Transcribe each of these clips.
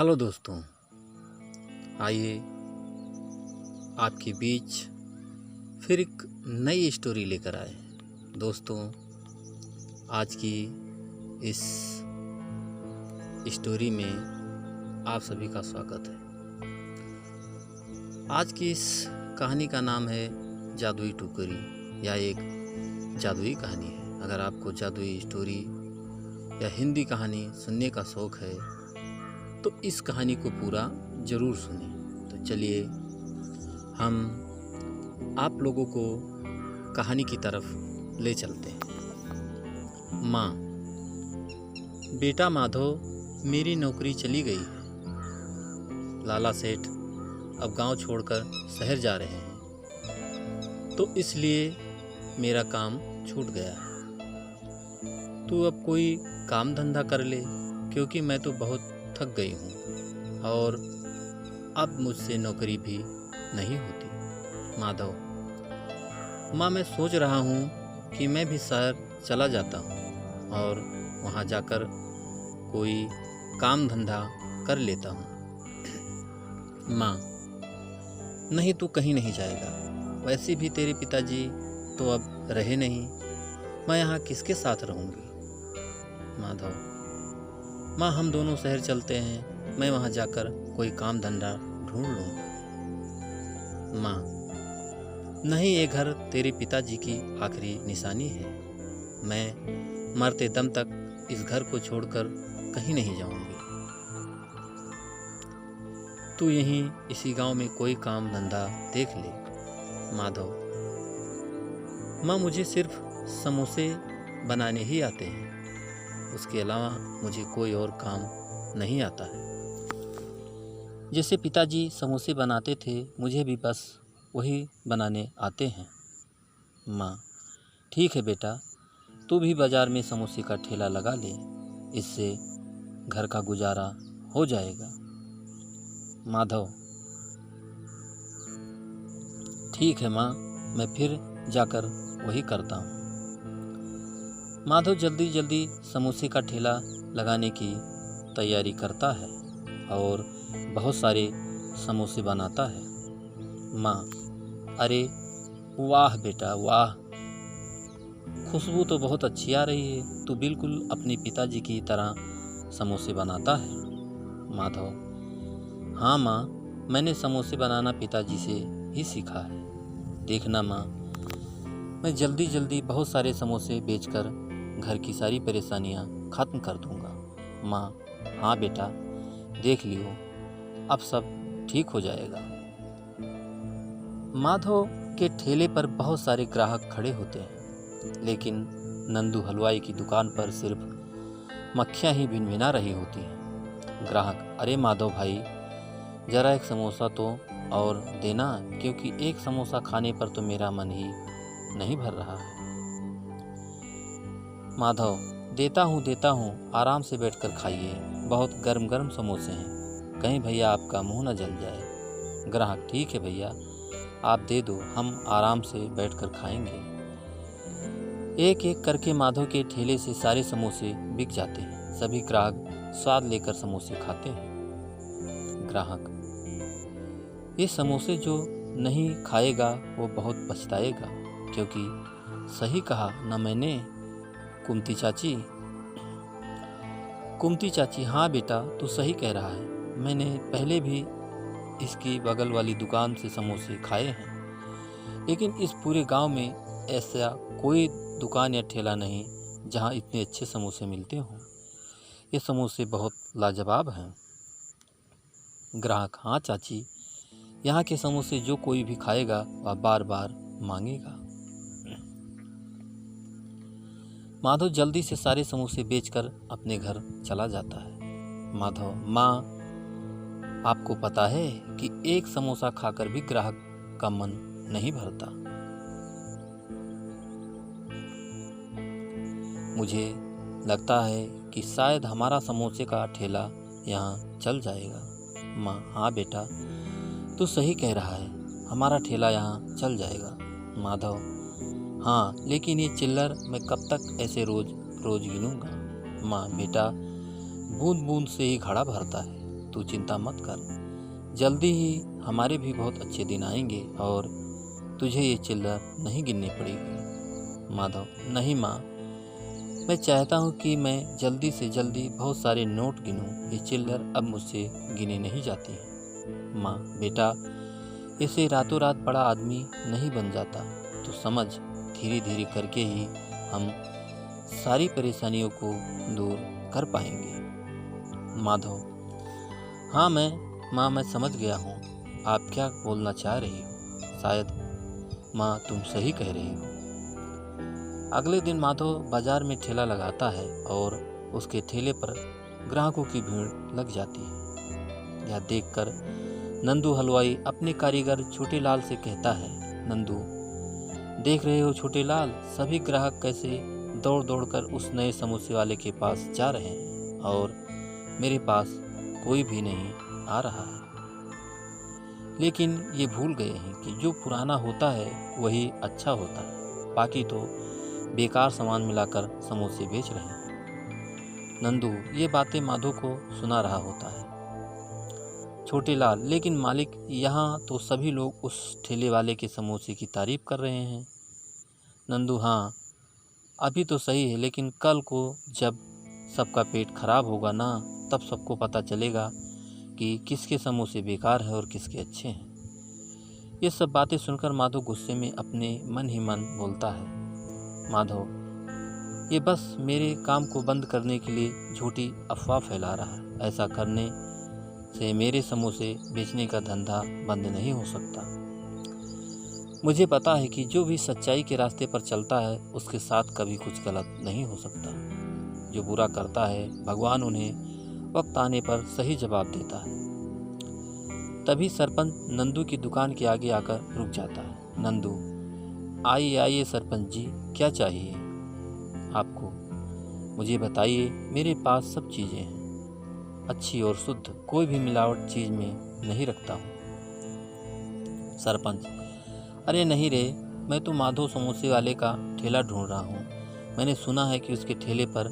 Hello दोस्तों, आइए आपके बीच फिर एक नई स्टोरी लेकर आए। दोस्तों, आज की इस स्टोरी में आप सभी का स्वागत है। आज की इस कहानी का नाम है जादुई टोकरी या एक जादुई कहानी है। अगर आपको जादुई स्टोरी या हिंदी कहानी सुनने का शौक़ है तो इस कहानी को पूरा ज़रूर सुनें। तो चलिए हम आप लोगों को कहानी की तरफ ले चलते हैं। माँ, बेटा माधव मेरी नौकरी चली गई है। लाला सेठ अब गांव छोड़कर शहर जा रहे हैं, तो इसलिए मेरा काम छूट गया है। तू अब कोई काम धंधा कर ले, क्योंकि मैं तो बहुत थक गई हूँ और अब मुझसे नौकरी भी नहीं होती। माधव: माँ, मैं सोच रहा हूँ कि मैं भी शहर चला जाता हूँ और वहाँ जाकर कोई काम धंधा कर लेता हूँ। माँ: नहीं, तू कहीं नहीं जाएगा। वैसे भी तेरे पिताजी तो अब रहे नहीं, मैं यहाँ किसके साथ रहूँगी। माधव: माँ, हम दोनों शहर चलते हैं, मैं वहाँ जाकर कोई काम धंधा ढूंढ लूँगा। माँ: नहीं, ये घर तेरे पिताजी की आखिरी निशानी है। मैं मरते दम तक इस घर को छोड़कर कहीं नहीं जाऊँगी। तू यहीं इसी गांव में कोई काम धंधा देख ले। माधव: माँ, मुझे सिर्फ समोसे बनाने ही आते हैं, उसके अलावा मुझे कोई और काम नहीं आता है। जैसे पिताजी समोसे बनाते थे, मुझे भी बस वही बनाने आते हैं। माँ: ठीक है बेटा, तू भी बाज़ार में समोसे का ठेला लगा ले, इससे घर का गुजारा हो जाएगा। माधव: ठीक है माँ, मैं फिर जाकर वही करता हूँ। माधव जल्दी जल्दी समोसे का ठेला लगाने की तैयारी करता है और बहुत सारे समोसे बनाता है। माँ: अरे वाह बेटा वाह, खुशबू तो बहुत अच्छी आ रही है। तू बिल्कुल अपने पिताजी की तरह समोसे बनाता है। माधव: हाँ माँ, मैंने समोसे बनाना पिताजी से ही सीखा है। देखना माँ, मैं जल्दी जल्दी बहुत सारे समोसे बेचकर घर की सारी परेशानियां ख़त्म कर दूंगा। माँ: हाँ बेटा, देख लियो, अब सब ठीक हो जाएगा। माधव के ठेले पर बहुत सारे ग्राहक खड़े होते हैं, लेकिन नंदू हलवाई की दुकान पर सिर्फ मक्खियाँ ही भिनभिना रही होती हैं। ग्राहक: अरे माधव भाई, ज़रा एक समोसा तो और देना, क्योंकि एक समोसा खाने पर तो मेरा मन ही नहीं भर रहा है। माधव: देता हूँ, आराम से बैठकर खाइए, बहुत गर्म गर्म समोसे हैं, कहीं भैया आपका मुंह न जल जाए। ग्राहक: ठीक है भैया, आप दे दो, हम आराम से बैठकर खाएंगे। एक एक करके माधव के ठेले से सारे समोसे बिक जाते हैं। सभी ग्राहक स्वाद लेकर समोसे खाते हैं। ग्राहक: ये समोसे जो नहीं खाएगा वो बहुत पछताएगा, क्योंकि सही कहा न मैंने। कुंती चाची: कुंती चाची: हाँ बेटा, तू सही कह रहा है, मैंने पहले भी इसकी बगल वाली दुकान से समोसे खाए हैं, लेकिन इस पूरे गांव में ऐसा कोई दुकान या ठेला नहीं जहां इतने अच्छे समोसे मिलते हों। ये समोसे बहुत लाजवाब हैं। ग्राहक: हाँ चाची, यहाँ के समोसे जो कोई भी खाएगा वह बार बार मांगेगा। माधव जल्दी से सारे समोसे बेचकर अपने घर चला जाता है। माधव: माँ, आपको पता है कि एक समोसा खाकर भी ग्राहक का मन नहीं भरता। मुझे लगता है कि शायद हमारा समोसे का ठेला यहाँ चल जाएगा। माँ: हाँ बेटा, तू सही कह रहा है, हमारा ठेला यहाँ चल जाएगा। माधव: हाँ, लेकिन ये चिल्लर मैं कब तक ऐसे रोज रोज गिनूंगा। माँ: बेटा, बूंद बूंद से ही घड़ा भरता है, तू चिंता मत कर, जल्दी ही हमारे भी बहुत अच्छे दिन आएंगे और तुझे ये चिल्लर नहीं गिननी पड़ेगी। माधव, नहीं माँ, मैं चाहता हूँ कि मैं जल्दी से जल्दी बहुत सारे नोट गिनूँ, ये चिल्लर अब मुझसे गिने नहीं जाती हैं। माँ, बेटा, इसे रातों रात बड़ा आदमी नहीं बन जाता, तो समझ, धीरे धीरे करके ही हम सारी परेशानियों को दूर कर पाएंगे। माधव, हाँ माँ मैं समझ गया हूँ आप क्या बोलना चाह रही हो। शायद माँ तुम सही कह रही हो। अगले दिन माधव बाजार में ठेला लगाता है और उसके ठेले पर ग्राहकों की भीड़ लग जाती है। यह देखकर नंदू हलवाई अपने कारीगर छोटे लाल से कहता है, नंदू, देख रहे हो छोटे लाल, सभी ग्राहक कैसे दौड़ दौड़ कर उस नए समोसे वाले के पास जा रहे हैं और मेरे पास कोई भी नहीं आ रहा है। लेकिन ये भूल गए हैं कि जो पुराना होता है वही अच्छा होता है, बाकी तो बेकार सामान मिलाकर समोसे बेच रहे हैं। नंदू ये बातें माधव को सुना रहा होता है। छोटे लाल, लेकिन मालिक, यहाँ तो सभी लोग उस ठेले वाले के समोसे की तारीफ कर रहे हैं। नंदू, हाँ अभी तो सही है, लेकिन कल को जब सबका पेट खराब होगा ना, तब सबको पता चलेगा कि किसके समोसे बेकार है और किसके अच्छे हैं। ये सब बातें सुनकर माधव गुस्से में अपने मन ही मन बोलता है, माधव, ये बस मेरे काम को बंद करने के लिए झूठी अफवाह फैला रहा है। ऐसा करने से मेरे समोसे बेचने का धंधा बंद नहीं हो सकता। मुझे पता है कि जो भी सच्चाई के रास्ते पर चलता है उसके साथ कभी कुछ गलत नहीं हो सकता। जो बुरा करता है भगवान उन्हें वक्त आने पर सही जवाब देता है। तभी सरपंच नंदू की दुकान के आगे आकर रुक जाता है। नंदू, आइए आइए सरपंच जी, क्या चाहिए आपको? मुझे बताइए, मेरे पास सब चीज़ें हैं, अच्छी और शुद्ध, कोई भी मिलावट चीज़ में नहीं रखता हूँ। सरपंच, अरे नहीं रे, मैं तो माधव समोसे वाले का ठेला ढूंढ रहा हूँ। मैंने सुना है कि उसके ठेले पर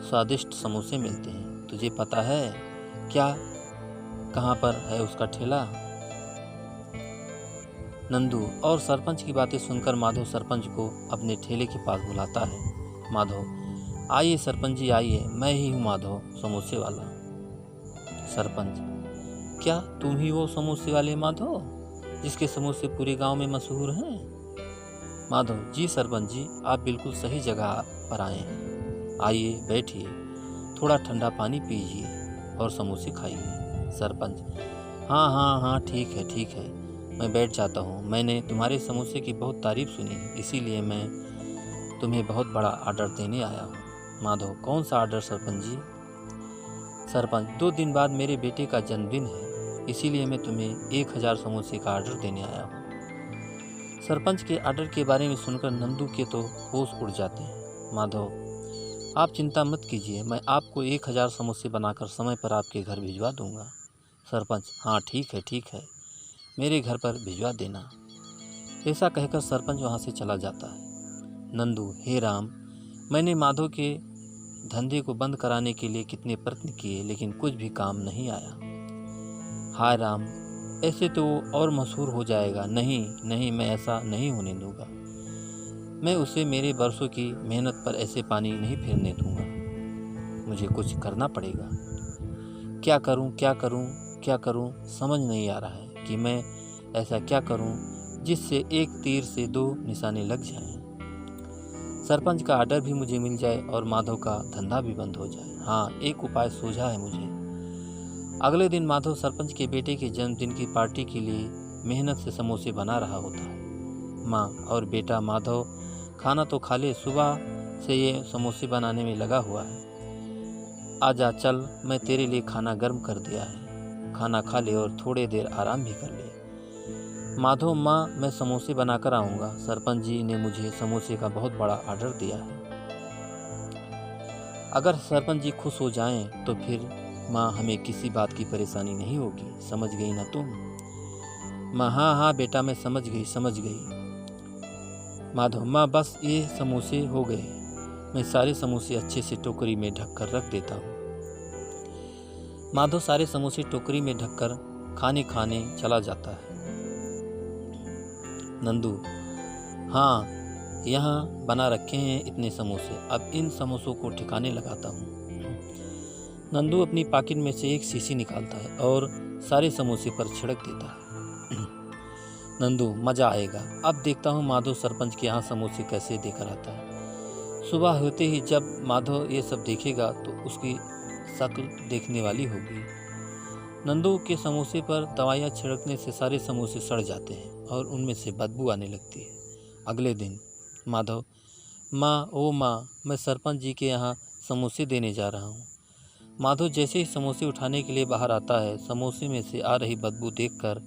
स्वादिष्ट समोसे मिलते हैं। तुझे पता है क्या कहाँ पर है उसका ठेला? नंदू और सरपंच की बातें सुनकर माधव सरपंच को अपने ठेले के पास बुलाता है। माधव, आइए सरपंच जी आइए, मैं ही हूँ माधव समोसे वाला। सरपंच, क्या तुम ही वो समोसे वाले माधव जिसके समोसे पूरे गांव में मशहूर हैं? माधव, जी सरपंच जी, आप बिल्कुल सही जगह पर आए हैं। आइए बैठिए, थोड़ा ठंडा पानी पीजिए और समोसे खाइए। सरपंच, हाँ ठीक है, मैं बैठ जाता हूँ। मैंने तुम्हारे समोसे की बहुत तारीफ सुनी है, इसीलिए मैं तुम्हें बहुत बड़ा ऑर्डर देने आया हूँ। माधव, कौन सा ऑर्डर सरपंच जी? सरपंच, 2 दिन बाद मेरे बेटे का जन्मदिन है, इसीलिए मैं तुम्हें 1000 समोसे का ऑर्डर देने आया हूँ। सरपंच के ऑर्डर के बारे में सुनकर नंदू के तो होश उड़ जाते हैं। माधव, आप चिंता मत कीजिए, मैं आपको 1000 समोसे बनाकर समय पर आपके घर भिजवा दूंगा। सरपंच, हाँ ठीक है, मेरे घर पर भिजवा देना। ऐसा कहकर सरपंच वहाँ से चला जाता है। नंदू, हे राम, मैंने माधव के धंधे को बंद कराने के लिए कितने प्रयत्न किए, लेकिन कुछ भी काम नहीं आया। हाय राम, ऐसे तो और मशहूर हो जाएगा। नहीं, मैं ऐसा नहीं होने दूंगा। मैं उसे मेरे बरसों की मेहनत पर ऐसे पानी नहीं फेरने दूंगा। मुझे कुछ करना पड़ेगा। क्या करूं, समझ नहीं आ रहा है कि मैं ऐसा क्या करूं जिससे एक तीर से 2 निशाने लग जाएं। सरपंच का ऑर्डर भी मुझे मिल जाए और माधव का धंधा भी बंद हो जाए। हाँ, एक उपाय सूझा है मुझे। अगले दिन माधव सरपंच के बेटे के जन्मदिन की पार्टी के लिए मेहनत से समोसे बना रहा होता है। माँ और बेटा माधव, खाना तो खा ले, सुबह से ये समोसे बनाने में लगा हुआ है। आजा चल, मैं तेरे लिए खाना गर्म कर दिया है, खाना खा ले और थोड़ी देर आराम भी कर ले। माधव, माँ मैं समोसे बनाकर आऊँगा, सरपंच जी ने मुझे समोसे का बहुत बड़ा ऑर्डर दिया है। अगर सरपंच जी खुश हो जाएं तो फिर माँ हमें किसी बात की परेशानी नहीं होगी, समझ गई ना तुम? माँ, हाँ बेटा, मैं समझ गई। माधव, माँ बस ये समोसे हो गए, मैं सारे समोसे अच्छे से टोकरी में ढक कर रख देता हूँ। माधव सारे समोसे टोकरी में ढककर खाने खाने चला जाता है। नंदू, हाँ, यहाँ बना रखे हैं इतने समोसे, अब इन समोसों को ठिकाने लगाता हूँ। नंदू अपनी पॉकेट में से एक शीशी निकालता है और सारे समोसे पर छिड़क देता है। नंदू, मजा आएगा, अब देखता हूँ माधव सरपंच के यहाँ समोसे कैसे देकर आता है। सुबह होते ही जब माधव ये सब देखेगा तो उसकी शक्ल देखने वाली होगी। नंदू के समोसे पर दवाइयाँ छिड़कने से सारे समोसे सड़ जाते हैं और उनमें से बदबू आने लगती है। अगले दिन माधव, माँ, ओ माँ, मैं सरपंच जी के यहाँ समोसे देने जा रहा हूँ। माधव जैसे ही समोसे उठाने के लिए बाहर आता है, समोसे में से आ रही बदबू देखकर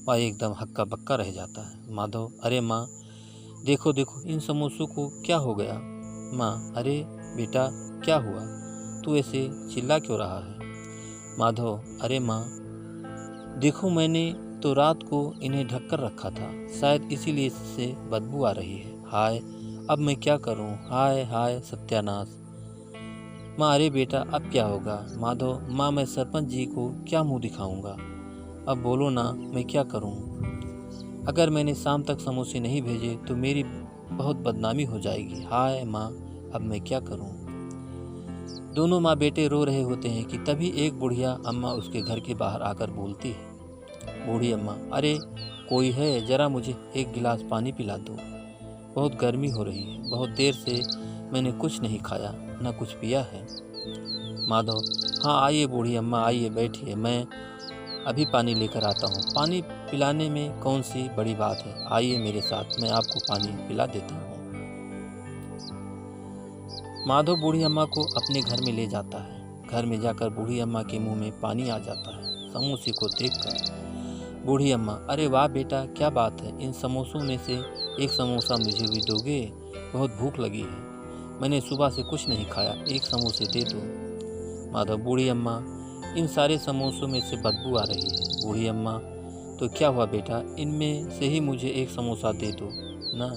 वह एकदम हक्का बक्का रह जाता है। माधव, अरे माँ, देखो देखो इन समोसों को क्या हो गया। माँ, अरे बेटा, क्या हुआ, तू ऐसे चिल्ला क्यों रहा है। माधव, अरे माँ, देखो मैंने तो रात को इन्हें ढक कर रखा था, शायद इसीलिए इससे बदबू आ रही है। हाय, अब मैं क्या करूं, हाय हाय सत्यानाश। माँ, अरे बेटा, अब क्या होगा। माधव, माँ, मैं सरपंच जी को क्या मुंह दिखाऊंगा, अब बोलो ना, मैं क्या करूं। अगर मैंने शाम तक समोसे नहीं भेजे तो मेरी बहुत बदनामी हो जाएगी। हाय माँ, अब मैं क्या करूं। दोनों माँ बेटे रो रहे होते हैं कि तभी एक बुढ़िया अम्मा उसके घर के बाहर आकर बोलती है। बूढ़ी अम्मा, अरे कोई है, जरा मुझे एक गिलास पानी पिला दो, बहुत गर्मी हो रही है, बहुत देर से मैंने कुछ नहीं खाया न कुछ पिया है। माधव, हाँ आइए बूढ़ी अम्मा, आइए बैठिए, मैं अभी पानी लेकर आता हूँ। पानी पिलाने में कौन सी बड़ी बात है, आइए मेरे साथ, मैं आपको पानी पिला देता हूँ। माधव बूढ़ी अम्मा को अपने घर में ले जाता है। घर में जाकर बूढ़ी अम्मा के मुंह में पानी आ जाता है समोसे को देखकर। बूढ़ी अम्मा, अरे वाह बेटा, क्या बात है, इन समोसों में से एक समोसा मुझे भी दोगे, बहुत भूख लगी है, मैंने सुबह से कुछ नहीं खाया, एक समोसे दे दो। माधव, बूढ़ी अम्मा, इन सारे समोसों में से बदबू आ रही है। बूढ़ी अम्मा, तो क्या हुआ बेटा, इनमें से ही मुझे एक समोसा दे दो ना,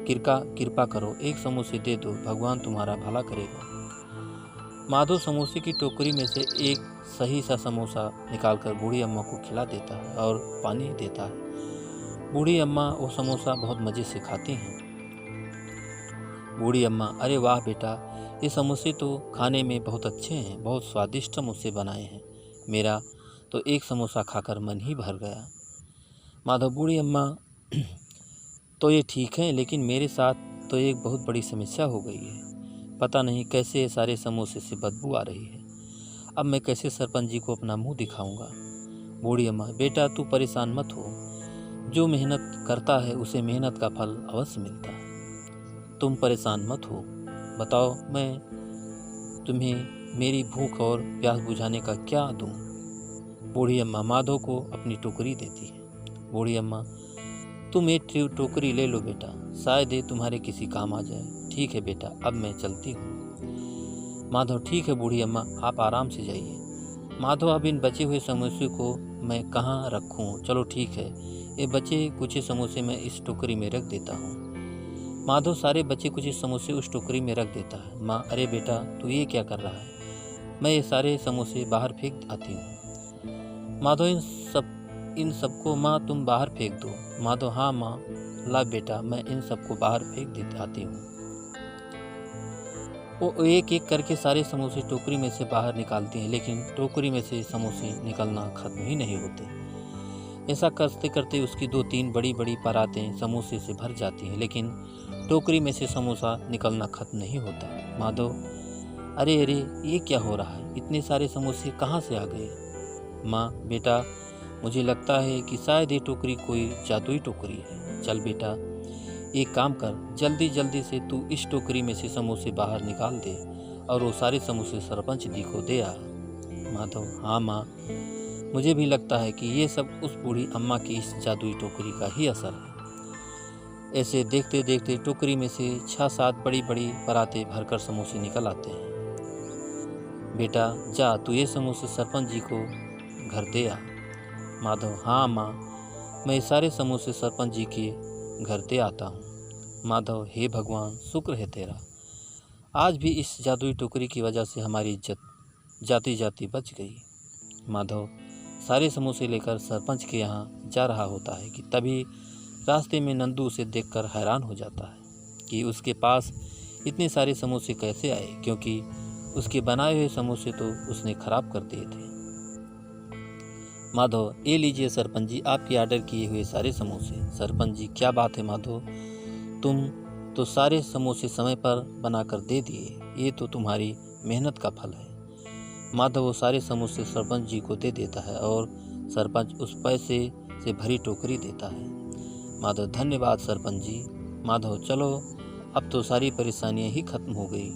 कृपा करो, एक समोसे दे दो, भगवान तुम्हारा भला करेगा। माधव समोसे की टोकरी में से एक सही सा समोसा निकालकर बूढ़ी अम्मा को खिला देता है और पानी देता है। बूढ़ी अम्मा वो समोसा बहुत मज़े से खाती हैं। बूढ़ी अम्मा, अरे वाह बेटा, ये समोसे तो खाने में बहुत अच्छे हैं, बहुत स्वादिष्ट मुझसे बनाए हैं, मेरा तो एक समोसा खाकर मन ही भर गया। माधव, बूढ़ी अम्मा, तो ये ठीक है, लेकिन मेरे साथ तो एक बहुत बड़ी समस्या हो गई है, पता नहीं कैसे सारे समोसे से बदबू आ रही है, अब मैं कैसे सरपंच जी को अपना मुंह दिखाऊंगा। बूढ़ी अम्मा, बेटा तू परेशान मत हो, जो मेहनत करता है उसे मेहनत का फल अवश्य मिलता है, तुम परेशान मत हो, बताओ मैं तुम्हें मेरी भूख और प्यास बुझाने का क्या दूं। बूढ़ी अम्मा माधव को अपनी टोकरी देती है। बूढ़ी अम्मा, तुम एक टोकरी ले लो बेटा, शायद ये तुम्हारे किसी काम आ जाए। ठीक है बेटा, अब मैं चलती हूँ। माधव, ठीक है बूढ़ी अम्मा, आप आराम से जाइए। माधव, अब इन बचे हुए समोसे को मैं कहाँ रखूँ, चलो ठीक है, ये बचे कुछ समोसे मैं इस टोकरी में रख देता हूँ। माधव सारे बचे कुछ सबसे उस टोकरी में रख देता है। माँ, अरे बेटा तू ये क्या कर रहा है, मैं ये सारे समोसे बाहर फेंक आती हूँ। माधव, इन सबको माँ तुम बाहर फेंक दो। माधव, हाँ माँ, ला बेटा, मैं इन सबको बाहर फेंक देती आती हूँ। वो एक एक करके सारे समोसे टोकरी में से बाहर निकालती हैं, लेकिन टोकरी में से समोसे निकलना खत्म ही नहीं होते। ऐसा करते करते उसकी 2-3 बड़ी बड़ी परातें समोसे से भर जाती हैं, लेकिन टोकरी में से समोसा निकलना खत्म नहीं होता। माधव, अरे अरे ये क्या हो रहा है, इतने सारे समोसे कहाँ से आ गए। माँ, बेटा मुझे लगता है कि शायद ये टोकरी कोई जादुई टोकरी है। चल बेटा एक काम कर, जल्दी जल्दी से तू इस टोकरी में से समोसे बाहर निकाल दे और वो सारे समोसे सरपंच जी को दे आ। माधव, हाँ माँ, मुझे भी लगता है कि ये सब उस बूढ़ी अम्मा की इस जादुई टोकरी का ही असर है। ऐसे देखते देखते टोकरी में से 6-7 बड़ी बड़ी पराते भरकर समोसे निकल आते हैं। बेटा जा, तू ये समोसे सरपंच जी को घर दे आ। माधव, हाँ माँ, मैं ये सारे समोसे सरपंच जी के घर दे आता हूँ। माधव, हे भगवान, शुक्र है तेरा, आज भी इस जादुई टोकरी की वजह से हमारी इज्जत जाती जाती बच गई। माधव सारे समोसे लेकर सरपंच के यहाँ जा रहा होता है कि तभी रास्ते में नंदू उसे देखकर हैरान हो जाता है कि उसके पास इतने सारे समोसे कैसे आए, क्योंकि उसके बनाए हुए समोसे तो उसने खराब कर दिए थे। माधव, ये लीजिए सरपंच जी आपके ऑर्डर किए हुए सारे समोसे। सरपंच जी, क्या बात है माधव, तुम तो सारे समोसे समय पर बनाकर दे दिए, ये तो तुम्हारी मेहनत का फल है। माधव वो सारे समोसे सरपंच जी को दे देता है और सरपंच उस पैसे से भरी टोकरी देता है। माधव, धन्यवाद सरपंच जी। माधव, चलो अब तो सारी परेशानियां ही खत्म हो गई।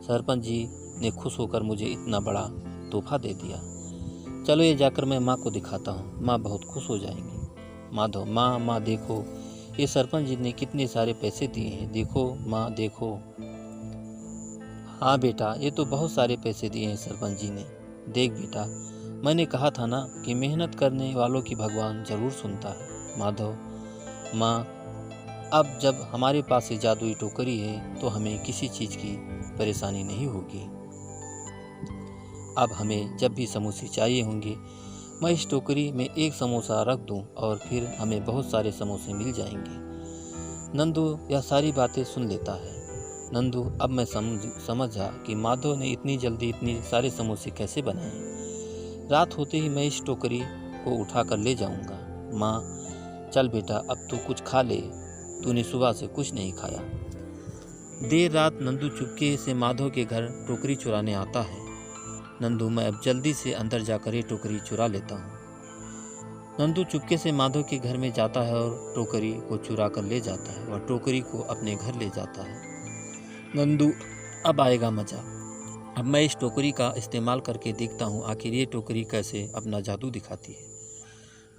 सरपंच जी ने खुश होकर मुझे इतना बड़ा तोहफा दे दिया। चलो ये जाकर मैं माँ को दिखाता हूँ, माँ बहुत खुश हो जाएंगी। माधव, माँ देखो, ये सरपंच जी ने कितने सारे पैसे दिए हैं, देखो माँ देखो। हाँ बेटा, ये तो बहुत सारे पैसे दिए हैं सरपंच जी ने। देख बेटा, मैंने कहा था ना कि मेहनत करने वालों की भगवान जरूर सुनता है। माधव, माँ अब जब हमारे पास ये जादुई टोकरी है तो हमें किसी चीज़ की परेशानी नहीं होगी। अब हमें जब भी समोसे चाहिए होंगे मैं इस टोकरी में एक समोसा रख दूं और फिर हमें बहुत सारे समोसे मिल जाएंगे। नंदू यह सारी बातें सुन लेता है। नंदू, अब मैं समझा कि माधव ने इतनी जल्दी इतने सारे समोसे कैसे बनाए। रात होते ही मैं इस टोकरी को उठा कर ले जाऊंगा। माँ, चल बेटा अब तू कुछ खा ले, तूने सुबह से कुछ नहीं खाया। देर रात नंदू चुपके से माधव के घर टोकरी चुराने आता है। नंदू, मैं अब जल्दी से अंदर जाकर ये टोकरी चुरा लेता हूँ। नंदू चुपके से माधव के घर में जाता है और टोकरी को चुरा कर ले जाता है और टोकरी को अपने घर ले जाता है। नंदू, अब आएगा मजा। अब मैं इस टोकरी का इस्तेमाल करके देखता हूँ आखिर ये टोकरी कैसे अपना जादू दिखाती है।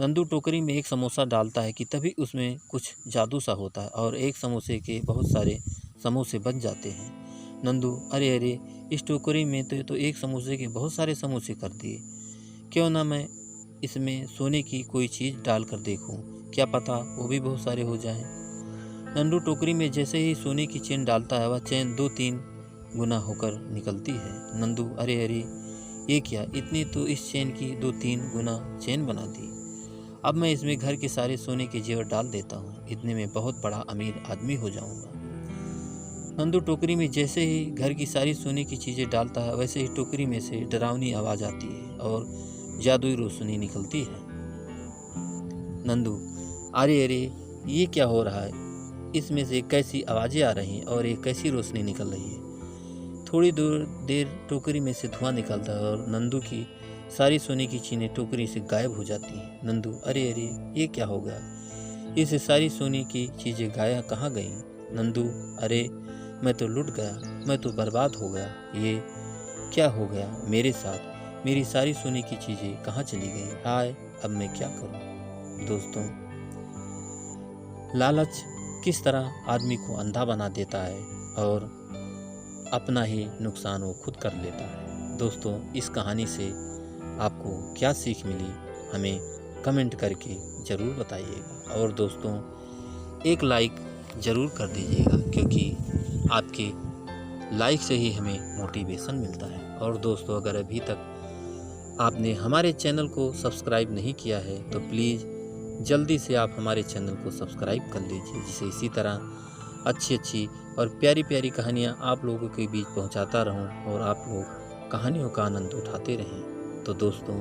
नंदू टोकरी में एक समोसा डालता है कि तभी उसमें कुछ जादू सा होता है और एक समोसे के बहुत सारे समोसे बन जाते हैं। नंदू, अरे अरे, इस टोकरी में तो एक समोसे के बहुत सारे समोसे कर दिए। क्यों ना मैं इसमें सोने की कोई चीज़ डाल कर देखूं, क्या पता वो भी बहुत सारे हो जाएं। नंदू टोकरी में जैसे ही सोने की चेन डालता है वह चेन 2-3 गुना होकर निकलती है। नंदू, अरे अरे, ये क्या, इतनी तो इस चेन की 2-3 गुना चेन बना दी। अब मैं इसमें घर के सारे सोने के जेवर डाल देता हूँ, इतने में बहुत बड़ा अमीर आदमी हो जाऊँगा। नंदू टोकरी में जैसे ही घर की सारी सोने की चीज़ें डालता है वैसे ही टोकरी में से डरावनी आवाज़ आती है और जादुई रोशनी निकलती है। नंदू, अरे अरे, ये क्या हो रहा है, इसमें से कैसी आवाज़ें आ रही हैं और एक कैसी रोशनी निकल रही है। थोड़ी देर टोकरी में से धुआं निकलता है और नंदू की सारी सोने की चीज़ें टोकरी से गायब हो जाती हैं। नंदू, अरे अरे, ये क्या हो गया, इससे सारी सोने की चीज़ें गायब कहाँ गई। नंदू, अरे मैं तो लुट गया, मैं तो बर्बाद हो गया, ये क्या हो गया मेरे साथ, मेरी सारी सोने की चीज़ें कहाँ चली गई, हाय अब मैं क्या करूं। दोस्तों, लालच किस तरह आदमी को अंधा बना देता है और अपना ही नुकसान वो खुद कर लेता है। दोस्तों, इस कहानी से आपको क्या सीख मिली हमें कमेंट करके ज़रूर बताइएगा और दोस्तों एक लाइक ज़रूर कर दीजिएगा, क्योंकि आपके लाइक से ही हमें मोटिवेशन मिलता है। और दोस्तों, अगर अभी तक आपने हमारे चैनल को सब्सक्राइब नहीं किया है तो प्लीज़ जल्दी से आप हमारे चैनल को सब्सक्राइब कर लीजिए, जिससे इसी तरह अच्छी और प्यारी कहानियाँ आप लोगों के बीच पहुँचाता रहूँ और आप लोग कहानियों का आनंद उठाते रहें। तो दोस्तों,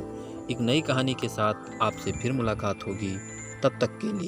एक नई कहानी के साथ आपसे फिर मुलाकात होगी, तब तक के लिए